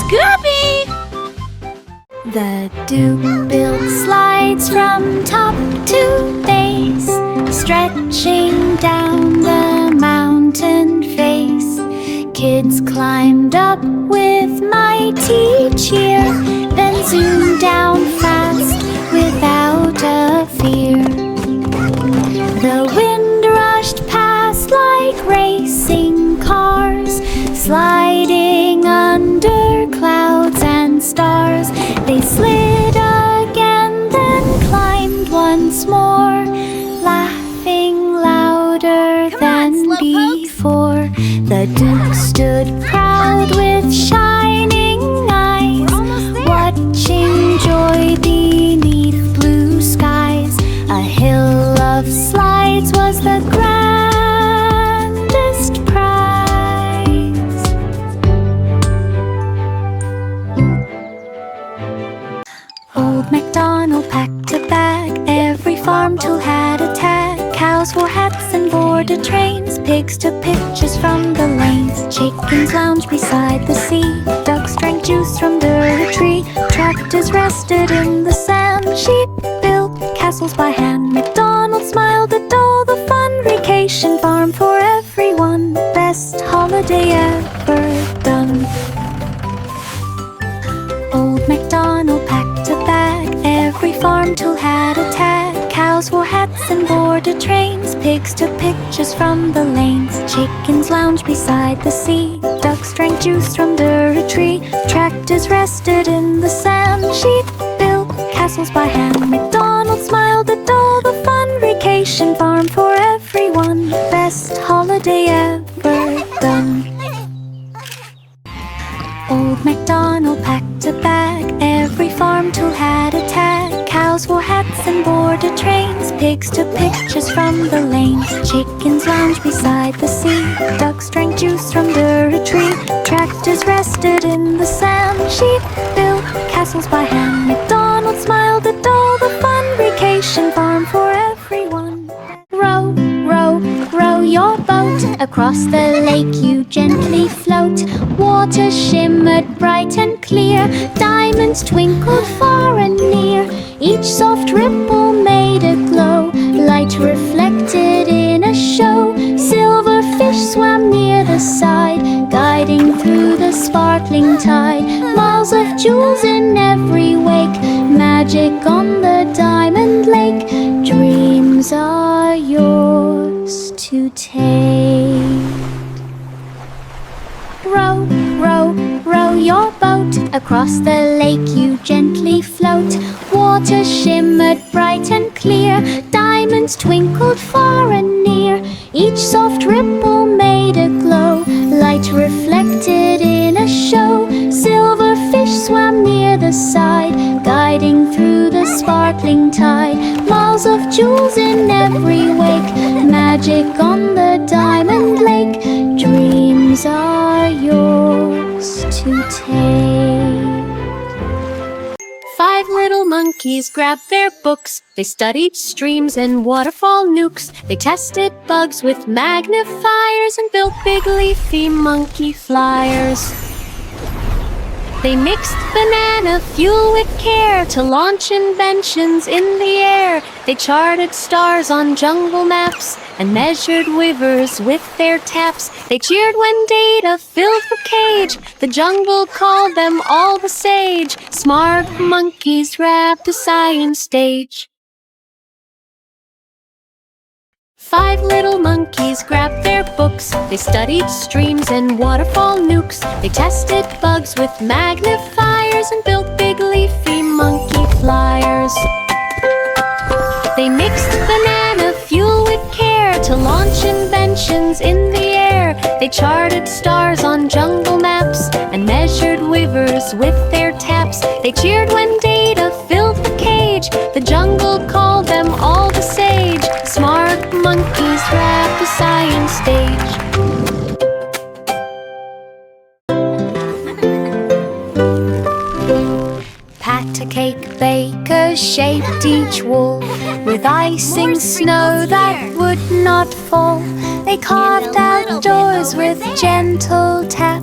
Scooby! The Duke built slides from top to base, stretching down the mountain face. Kids climbed up with mighty cheer, then zoomed down fast without a fear. The wind rushed past like racing cars, sliding under clouds and stars. They slid again, then climbed once more, laughing louder than before. The Duke stood proud with shining eyes, watching joy beneath blue skies. A hill of slides was the grandest prize. Old MacDonald packed a bag, every farm tool had a tag. Cows wore hats and boarded trains, pigs took pictures from the lanes. Chickens lounged beside the sea, ducks drank juice from the tree. Tractors rested in the sand, sheep built castles by hand. MacDonald smiled at all the fun, vacation farm for everyone, best holiday ever done. Old MacDonald packed a bag, every farm tool had a tag. Cows wore hats and boarded trains, pigs took pictures from the lanes. Chickens lounged beside the sea, ducks drank juice from the tree. Tractors rested in the sand, sheep built castles by hand. MacDonald smiled at all the fun, vacation farm for everyone, best holiday ever done. Old MacDonald packed a bag, every farm tool had a tag. Cows wore hats and boarded trains, pigs took pictures from the lanes. Chickens lounged beside the sea, ducks drank juice from the tree. Tractors rested in the sand, sheep built castles by hand. MacDonald smiled at all the fun, vacation farm for everyone. Row, row, row your boat across the lake, you gently float. Water shimmered bright and clear, diamonds twinkled far and near. Each soft ripple made a glow, light reflected in a show. Silver fish swam near the side, guiding through the sparkling tide. Miles of jewels in every wake, magic on the diamond lake. Dreams are yours to take. Row, row, row your boat across the lake, you gently float. Water shimmered bright and clear, diamonds twinkled far and near. Each soft ripple made a glow, light reflected in a show. Silver fish swam near the side, guiding through the sparkling tide. Miles of jewels in every wake, magic on the diamond lake. Dreams are yours to take. 5 little monkeys grabbed their books. They studied streams and waterfall nukes. They tested bugs with magnifiers and built big leafy monkey flyers. They mixed banana fuel with care to launch inventions in the air. They charted stars on jungle maps and measured rivers with their taps. They cheered when data filled the cage. The jungle called them all the sage. Smart monkeys wrapped the science stage. 5 little monkeys grabbed their books. They studied streams and waterfall nukes. They tested bugs with magnifiers and built big leafy monkey flyers. They mixed banana fuel with care to launch inventions in the air. They charted stars on jungle maps and measured rivers with their taps. They cheered when data filled the cage. The jungle called them all the sage. Smart monkeys wrapped the science stage. Pat a cake baker shaped each wall with icing snow that would not fall. They carved out doors with gentle tap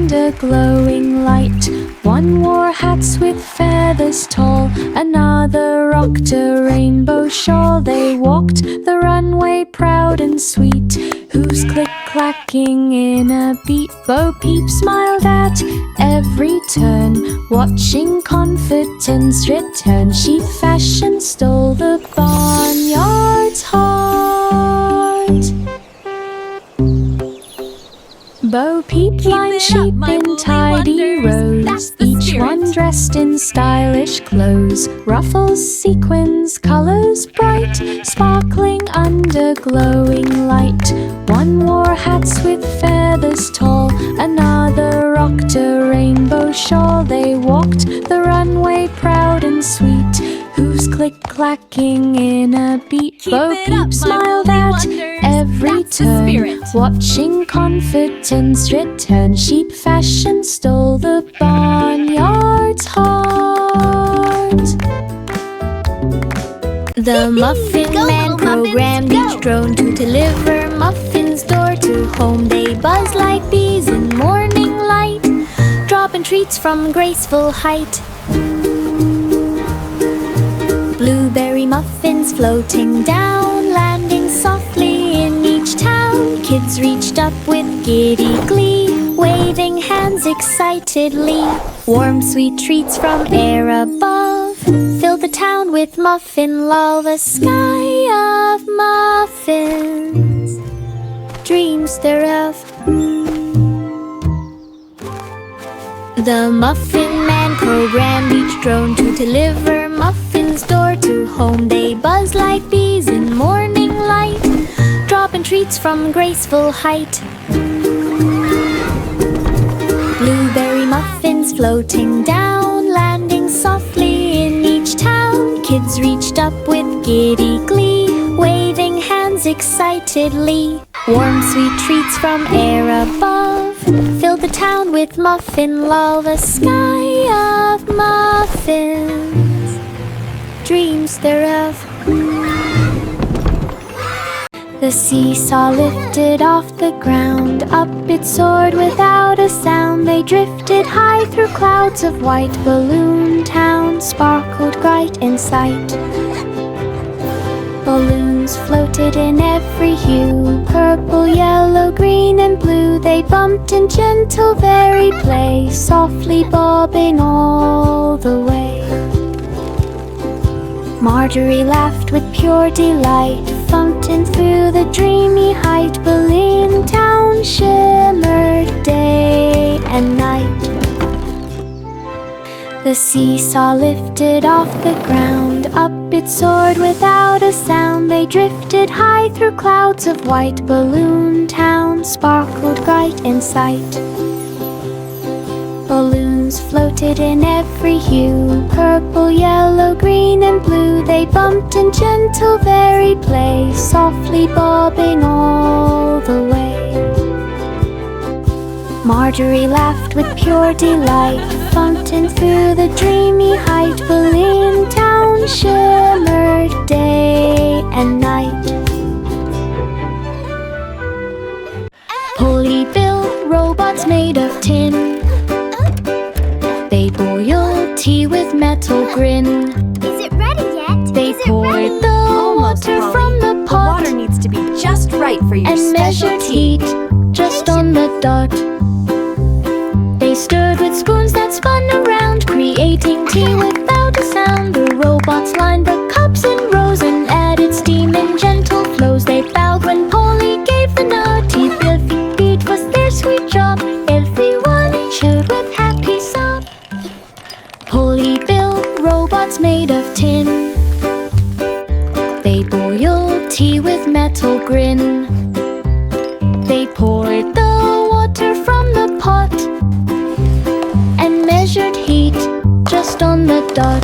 under glowing light. One wore hats with feathers tall, another rocked a rainbow shawl. They walked the runway proud and sweet, who's click-clacking in a beat. Bo Peep smiled at every turn, watching confidence return. Sheep fashion stole the barnyard's heart. Bo Peep lined sheep in tidy rows, each one dressed in stylish clothes. Ruffles, sequins, colors bright, sparkling under glowing light. One wore hats with feathers tall, another rocked a rainbow shawl. They walked the runway proud and sweet, who's click-clacking in a beat. Bo Peep smiled at every turn, watching confidence return. Sheep fashion stole the barnyard's heart. The Muffin Man programmed each drone to deliver muffins door to home. They buzz like bees in morning light, dropping treats from graceful height. Blueberry muffins floating down, landing softly in each town. Kids reached up with giddy glee, waving hands excitedly. Warm sweet treats from air above filled the town with muffin love. A sky of muffins, dreams thereof. The Muffin Man programmed each drone to deliver muffins door to home. They buzz like bees in morning light, dropping treats from graceful height. Blueberry muffins floating down, landing softly in each town. Kids reached up with giddy glee, waving hands excitedly. Warm sweet treats from air above filled the town with muffin love. A sky of muffins, dreams thereof. The seesaw lifted off the ground, up it soared without a sound. They drifted high through clouds of white. Balloon Town sparkled bright in sight. Balloons floated in every hue, purple, yellow, green, and blue. They bumped in gentle fairy play, softly bobbing all the way. Marjorie laughed with pure delight, fountain through the dreamy height. Balloon Town shimmered day and night. The seesaw lifted off the ground, up it soared without a sound. They drifted high through clouds of white. Balloon Town sparkled bright in sight. Balloons floated in every hue, purple, yellow, green, and blue. They bumped in gentle fairy play, softly bobbing all the way. Marjorie laughed with pure delight, fountain through the dreamy height. Balloon Town shimmered day and night. Polly built robots made of tin. They boiled tea with metal grin. Is it ready yet? They poured the water from the pot. The water needs to be just right for your and measured heat just on the dot. They stirred with spoons that spun around, creating tea without a sound. The robots lined the cups in rows and added steam in gentle flows. They bowed when Polly gave the nod. Tea beat was their sweet job. Everyone cheered with happy sob. Polly built robots made of tin. They boiled tea with metal grin. They poured the water from the pot and measured heat just on the dot.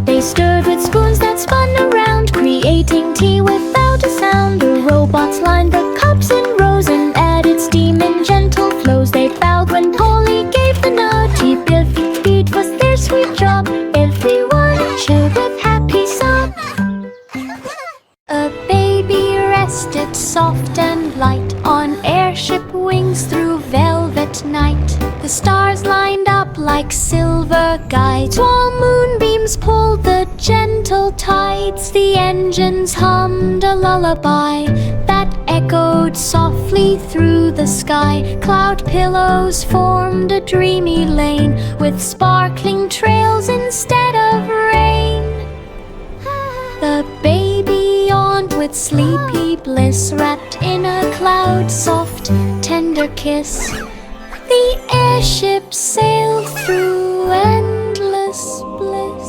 They stirred with spoons that spun around, creating tea without a sound. The robots lined the cups in rows and added steam in gentle flows. They bowed when Polly gave the nod. Tea beat was their sweet job. Everyone cheered with happy sob. A baby rested soft and light on airship wings through velvet velvet night. The stars lined up like silver guides, while moonbeams pulled the gentle tides. The engines hummed a lullaby that echoed softly through the sky. Cloud pillows formed a dreamy lane with sparkling trails instead of rain. The baby yawned with sleepy bliss, wrapped in a cloud soft, tender kiss. The airship sailed through endless bliss.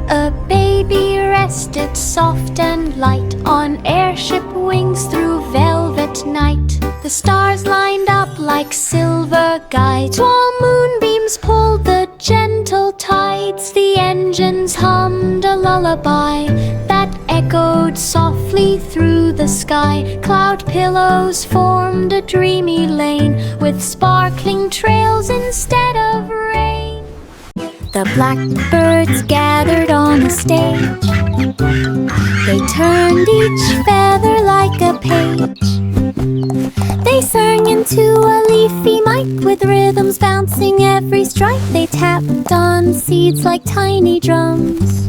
A baby rested soft and light on airship wings through velvet night. The stars lined up like silver guides, while moonbeams pulled the gentle tides. The engines hummed a lullaby that echoed softly through the sky. Cloud pillows formed a dreamy lane with sparkling trails instead of rain. The blackbirds gathered on a stage. They turned each feather like a page. They sang into a leafy mic with rhythms bouncing every strike. They tapped on seeds like tiny drums,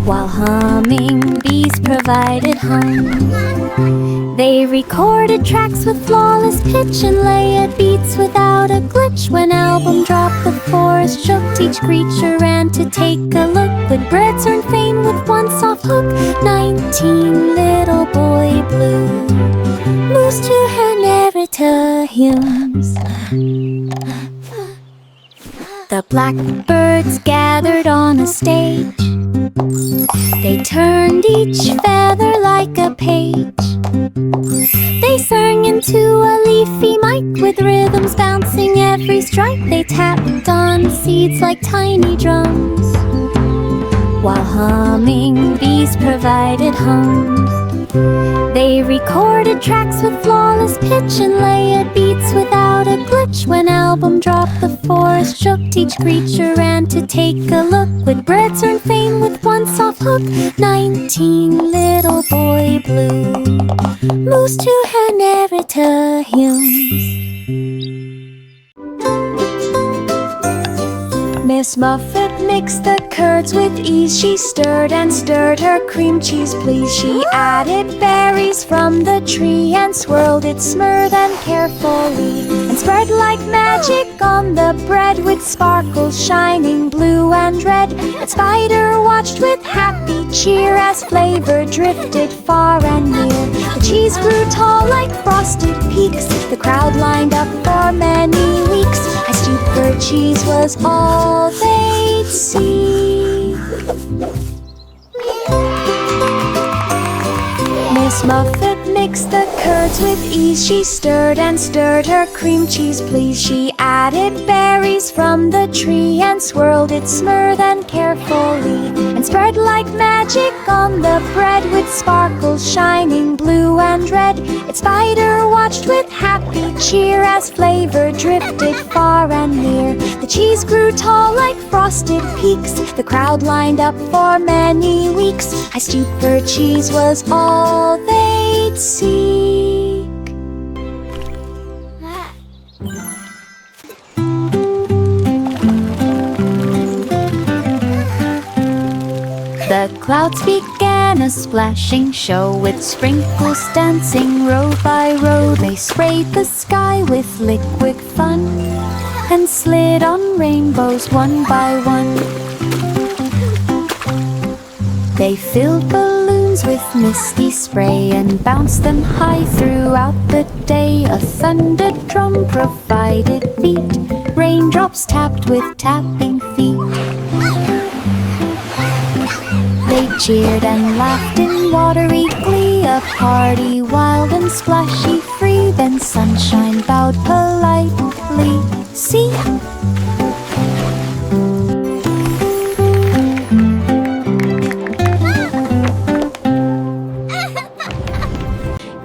while humming bees provided hum. They recorded tracks with flawless pitch and layered beats without a glitch. When album dropped, the forest shook. Each creature ran to take a look. With birds earned fame with one soft hook. 19 little boy blue moves to her narrator hymns. The blackbirds gathered on a stage. They turned each feather like a page. They sang into a leafy mic with rhythms bouncing every strike. They tapped on seeds like tiny drums, while humming bees provided hums. They recorded tracks with flawless pitch and layered beats without a glitch. When album dropped, the forest shook. Each creature ran to take a look. With birds earned fame with one soft hook. 19 little boy blue moves to her narrator hymns. Miss Muffet mixed the curds with ease. She stirred and stirred her cream cheese, please. She added berries from the tree and swirled it smooth and carefully, and spread like magic on the bread with sparkles shining blue and red. And Spider watched with happy cheer as flavor drifted far and near. The cheese grew tall like frosted peaks. The crowd lined up for many weeks. I stooped for cheese was all they'd see. Miss Muffet mixed the curds with ease. She stirred and stirred her cream cheese, please. She added berries from the tree and swirled it smooth and carefully, and spread like magic on the bread with sparkles shining blue and red. Its Spider watched with happy cheer as flavor drifted far and near. The cheese grew tall like frosted peaks. The crowd lined up for many weeks. I stooped for cheese was all they'd seek. The clouds began a splashing show with sprinkles dancing row by row. They sprayed the sky with liquid fun and slid on rainbows one by one. They filled balloons with misty spray and bounced them high throughout the day. A thunder drum provided beat. Raindrops tapped with tapping feet. They cheered and laughed in watery glee, a party wild and splashy free. Then sunshine bowed politely. See?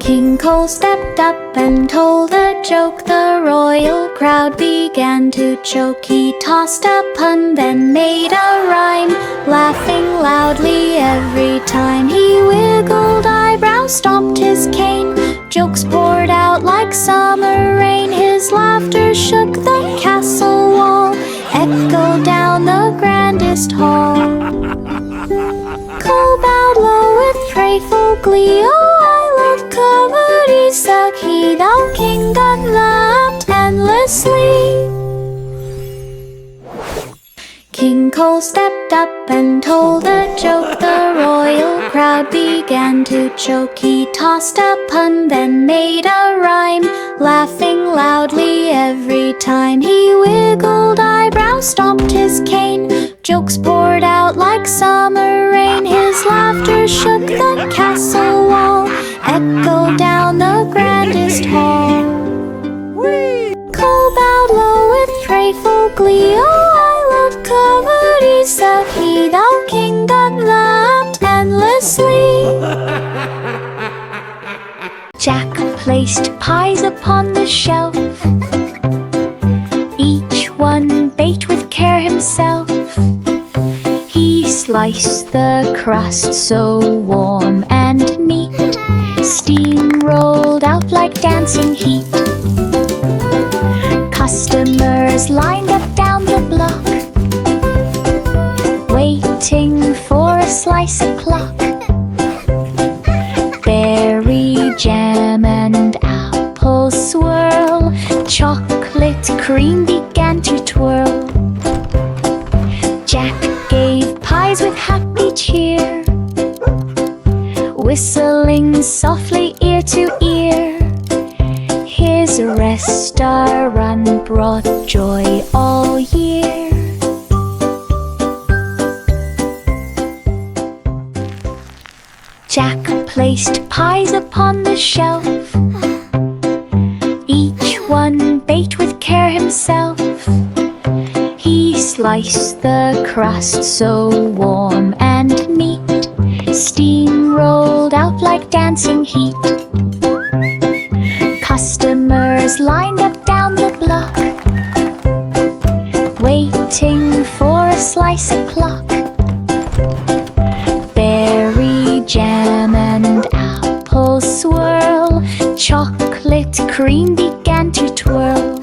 King Cole stepped up and told a joke. The royal crowd began to choke. He tossed a pun, then made a rhyme, laughing loudly every time. He wiggled eyebrows, stomped his cane. Jokes poured out like summer rain. His laughter laughter shook the castle wall, echoed down the grandest hall. Cole bowed low with playful glee. Oh, I love comedy, said he. Thou king and laughed endlessly. King Cole stepped up and told a joke. The royal crowd began to choke. He tossed a pun, then made a rhyme, laughing loudly every time. He wiggled eyebrows, stomped his cane. Jokes poured out like summer rain. His laughter shook the castle wall, echoed down the grandest hall. Cole bowed low with playful glee. Oh, I love comedy, said he. Thou king and laughed endlessly. Jack placed pies upon the shelf, each one baked with care himself. He sliced the crust so warm and neat, steam rolled out like dancing heat. Customers lined up down the block, waiting for a slice o'clock. Berry jam and apple swirl, chocolate cream began to twirl. Jack gave pies with happy cheer, whistling softly ear to ear. His restaurant brought joy all year. Jack placed pies upon the shelf, each one baked with care himself. He sliced the crust so warm and neat, steam rolled out like dancing heat. Customers lined up down the block, waiting for a slice o'clock. Berry jam and apple swirl, chocolate cream began to twirl.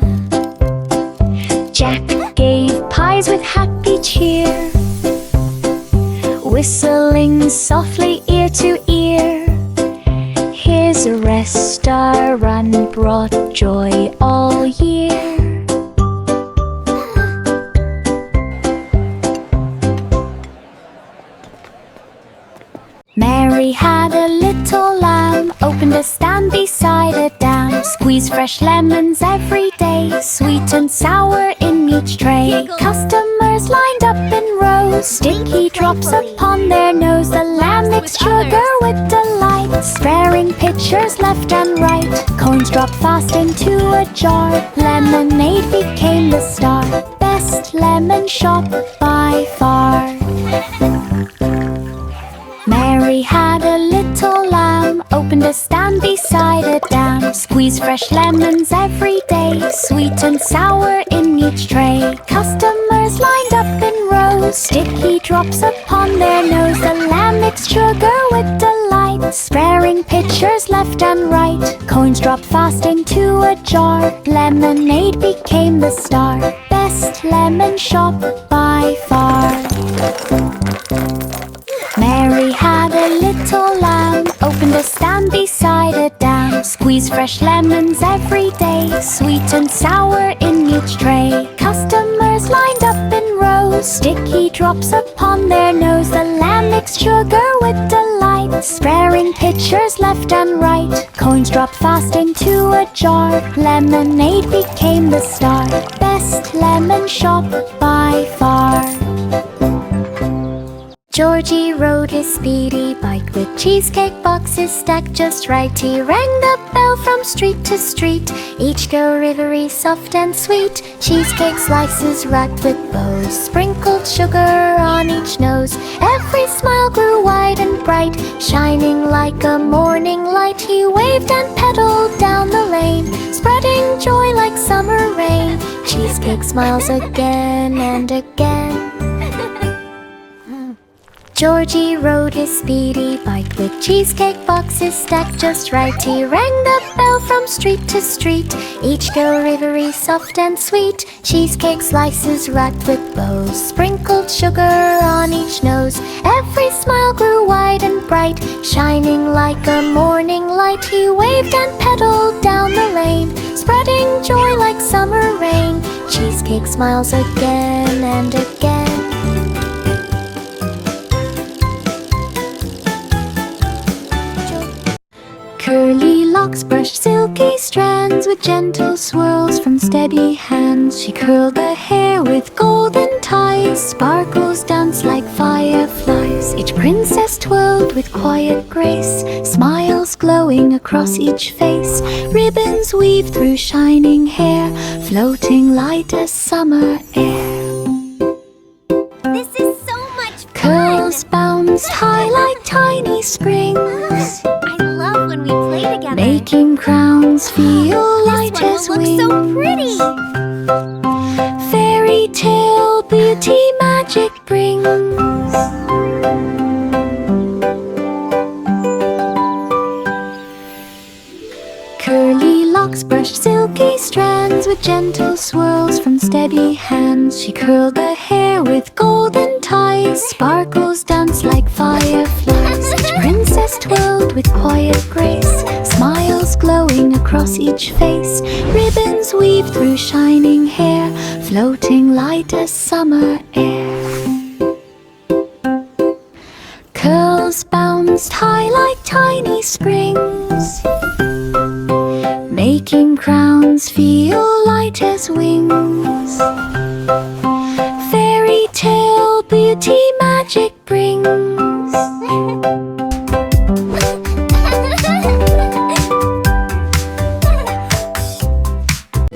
Jack gave pies with happy cheer, whistling softly ear to ear. His restaurant brought joy all year. Mary had a little lamb, opened a stand beside a dam. Squeezed fresh lemons every day, sweet and sour in each tray. Customers lined up in rows, sticky drops upon their nose. The lamb mixed sugar with delight, sparing pitchers left and right. Coins dropped fast into a jar, lemonade became the star. Best lemon shop by far. Mary had a little lamb, opened a stand beside a dam. Squeezed fresh lemons every day, sweet and sour in each tray. Customers lined up in rows, sticky drops upon their nose. The lamb mixed sugar with delight, sparing pitchers left and right. Coins dropped fast into a jar, lemonade became the star. Best lemon shop by far. Mary had a little lamb, opened a stand beside a dam. Squeezed fresh lemons every day, sweet and sour in each tray. Customers lined up in rows, sticky drops upon their nose. The lamb mixed sugar with delight, sparing pitchers left and right. Coins dropped fast into a jar, lemonade became the star. Best lemon shop by far. Georgie rode his speedy bike with cheesecake boxes stacked just right. He rang the bell from street to street, each delivery soft and sweet. Cheesecake slices wrapped with bows, sprinkled sugar on each nose. Every smile grew wide and bright, shining like a morning light. He waved and pedaled down the lane, spreading joy like summer rain. Cheesecake smiles again and again. Georgie rode his speedy bike with cheesecake boxes stacked just right. He rang the bell from street to street, each delivery soft and sweet. Cheesecake slices wrapped with bows, sprinkled sugar on each nose. Every smile grew wide and bright, shining like a morning light. He waved and pedaled down the lane, spreading joy like summer rain. Cheesecake smiles again and again. Curly locks brushed silky strands with gentle swirls from steady hands. She curled the hair with golden ties, sparkles danced like fireflies. Each princess twirled with quiet grace, smiles glowing across each face. Ribbons weave through shining hair, floating light as summer air. This is so much fun! Curls bounced high like tiny springs, I love when we play together. making crowns feel light This as one will wings. look so pretty! Fairy tale beauty magic brings. Curly locks brushed silky strands with gentle swirls from steady hands. She curled the hair with golden ties, sparkles danced like fireflies. Each princess twirled with quiet grace, smiles glowing across each face. Ribbons weave through shining hair, floating light as summer air. Curls bounced high like tiny springs, making crowns feel light as wings. Fairy tale beauty magic brings.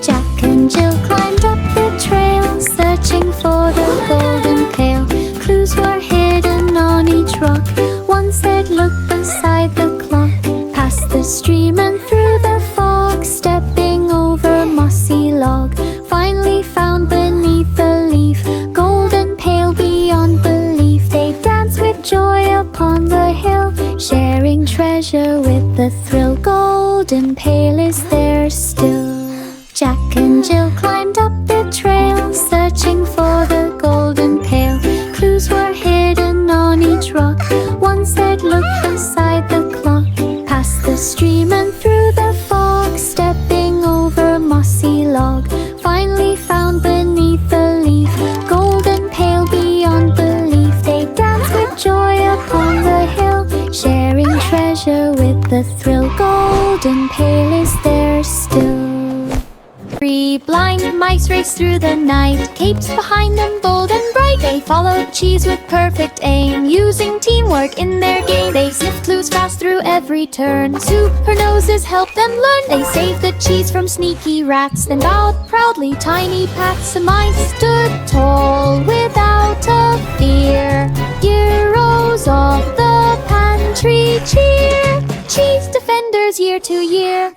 Jack and Jill climbed up the trail, searching for the golden pail. Clues were hidden on each rock. One said, "Look beside the clock," past the stream and through the fog, stepping over a mossy log. Finally found beneath the leaf, golden pail beyond belief. They danced with joy upon the hill, sharing treasure with the thrill. Golden pail is there still. Jack and Jill climbed up the trail, searching for the golden pail. Clues were hidden on each rock. One said, "Look beside the clock," past the stream and through the fog, stepping over a mossy log. Finally found beneath the leaf, golden pail beyond belief. They danced with joy upon the hill, sharing treasure with the thrill. Golden pail is there still. Three blind mice raced through the night, capes behind them bold and bright. They followed cheese with perfect aim, using teamwork in their game. They sniffed clues fast through every turn, super noses helped them learn. They saved the cheese from sneaky rats, then bowed proudly tiny pats. The mice stood tall without a fear, heroes of the pantry cheer. Cheese defenders year to year.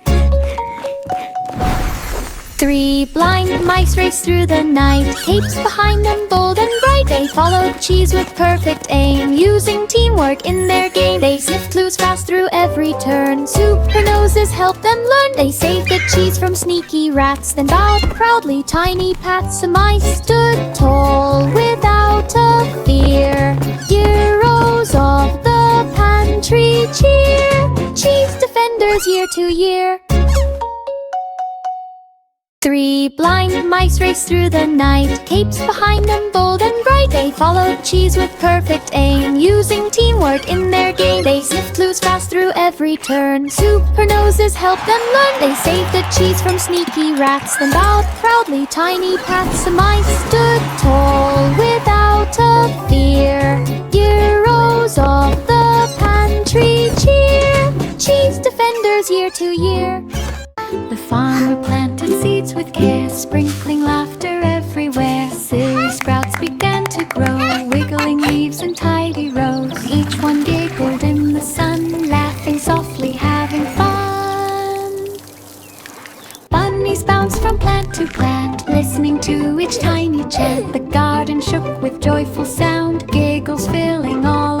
Three blind mice raced through the night, capes behind them bold and bright. They followed cheese with perfect aim, using teamwork in their game. They sniffed clues fast through every turn, super noses helped them learn. They saved the cheese from sneaky rats, then bowed proudly tiny pats. The mice stood tall without a fear, heroes of the pantry cheer. Cheese defenders year to year. Three blind mice raced through the night, capes behind them bold and bright. They followed cheese with perfect aim, using teamwork in their game. They sniffed clues fast through every turn, super noses helped them learn. They saved the cheese from sneaky rats, then bowed proudly tiny pats. The mice stood tall without a fear, heroes of the pantry cheer. Cheese defenders year to year. The farmer planted seeds with care, sprinkling laughter everywhere. Silly sprouts began to grow, wiggling leaves in tidy rows. Each one giggled in the sun, laughing softly, having fun. Bunnies bounced from plant to plant, listening to each tiny chant. The garden shook with joyful sound, giggles filling all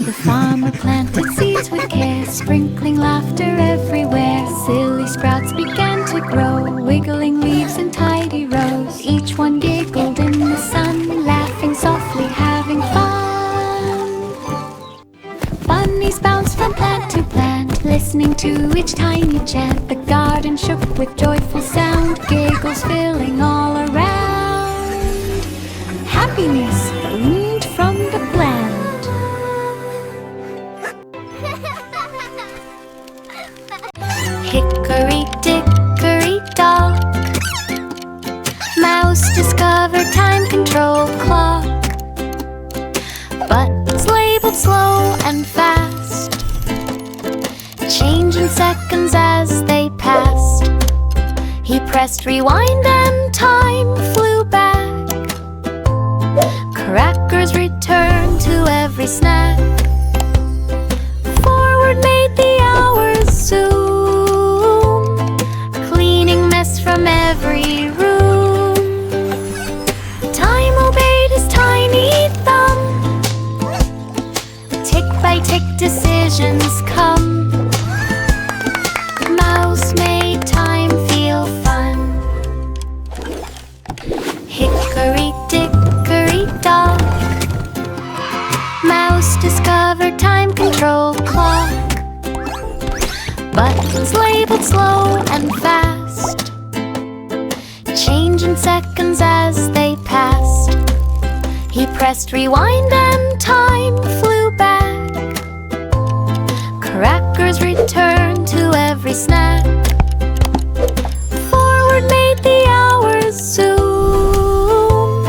The farmer planted seeds with care, sprinkling laughter everywhere. Silly sprouts began to grow, wiggling leaves in tidy rows. Each one giggled in the sun, laughing softly, having fun. Bunnies bounced from plant to plant, listening to each tiny chant. The garden shook with joyful sound, giggles filling all around. Happiness bloomed from the plant. Hickory dickory dock, Mouse discovered time control clock. Buttons labeled slow and fast, changing seconds as they passed. He pressed rewind and time flew back. Crackers returned to every snack. Forward made the hours zoom, cleaning mess from every room. Time obeyed his tiny thumb. Tick by tick decisions come. Mouse made time feel fun. Hickory dickory dock, Mouse discovered time control clock. Buttons labeled slow and fast, changing seconds as they passed. He pressed rewind and time flew back. Crackers returned to every snack. Forward made the hours zoom,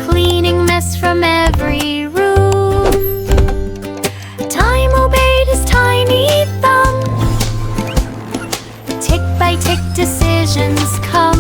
cleaning mess from every room. Time obeyed his tiny thumb. Tick by tick decisions come.